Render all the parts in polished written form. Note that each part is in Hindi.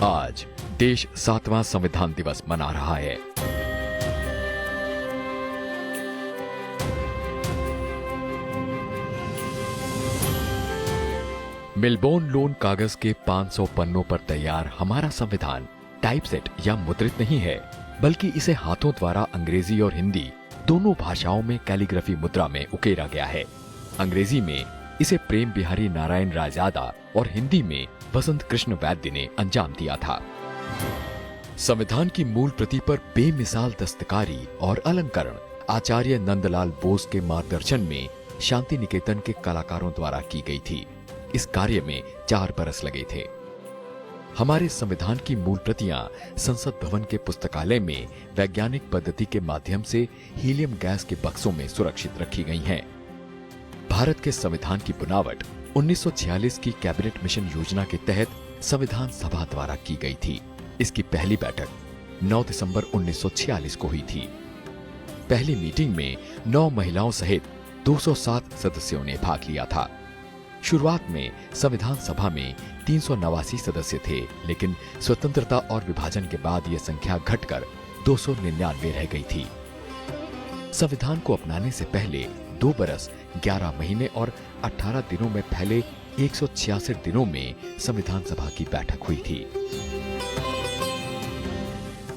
आज देश 7वां संविधान दिवस मना रहा है। मेलबोर्न लोन कागज के 500 पन्नों पर तैयार हमारा संविधान टाइपसेट या मुद्रित नहीं है, बल्कि इसे हाथों द्वारा अंग्रेजी और हिंदी दोनों भाषाओं में कैलीग्राफी मुद्रा में उकेरा गया है। अंग्रेजी में इसे प्रेम बिहारी नारायण रायजादा और हिंदी में वसंत कृष्ण वैद्य ने अंजाम दिया था। संविधान की मूल प्रति पर बेमिसाल दस्तकारी और अलंकरण आचार्य नंदलाल बोस के मार्गदर्शन में शांति निकेतन के कलाकारों द्वारा की गई थी। इस कार्य में 4 बरस लगे थे। हमारे संविधान की मूल प्रतियां संसद भवन के पुस्तकालय में वैज्ञानिक पद्धति के माध्यम से हीलियम गैस के बक्सों में सुरक्षित रखी गई हैं। भारत के संविधान की बुनावट 1946 की कैबिनेट मिशन योजना के तहत संविधान सभा द्वारा की गई थी। इसकी पहली बैठक 9 दिसंबर 1946 को हुई थी। पहली मीटिंग में 9 महिलाओं सहित 207 सदस्यों ने भाग लिया था। शुरुआत में संविधान सभा में 389 सदस्य थे, लेकिन स्वतंत्रता और विभाजन के बाद यह संख्या घटकर 299 रह गई थी। संविधान को अपनाने से पहले 2 बरस 11 महीने और 18 दिनों में फैले 166 दिनों में संविधान सभा की बैठक हुई थी।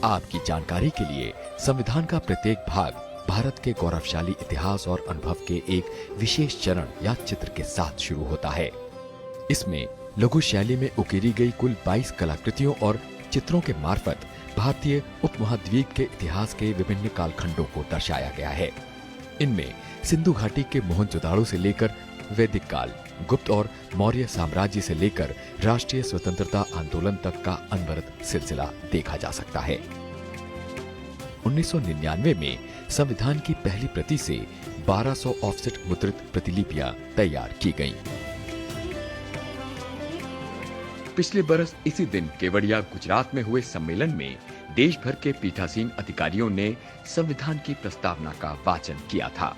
आपकी जानकारी के लिए संविधान का प्रत्येक भाग भारत के गौरवशाली इतिहास और अनुभव के एक विशेष चरण या चित्र के साथ शुरू होता है। इसमें लघु शैली में उकेरी गई कुल 22 कलाकृतियों और चित्रों के मार्फत भारतीय उपमहाद्वीप के इतिहास के विभिन्न कालखंडों को दर्शाया गया है। इनमें सिंधु घाटी के मोहनजोदाड़ो से लेकर वैदिक काल, गुप्त और मौर्य साम्राज्य से लेकर राष्ट्रीय स्वतंत्रता आंदोलन तक का अनवरत सिलसिला देखा जा सकता है। 1999 में संविधान की पहली प्रति से 1200 ऑफसेट मुद्रित प्रतिलिपियां तैयार की गईं। पिछले बरस इसी दिन केवड़िया गुजरात में हुए सम्मेलन में देश भर के पीठासीन अधिकारियों ने संविधान की प्रस्तावना का वाचन किया था।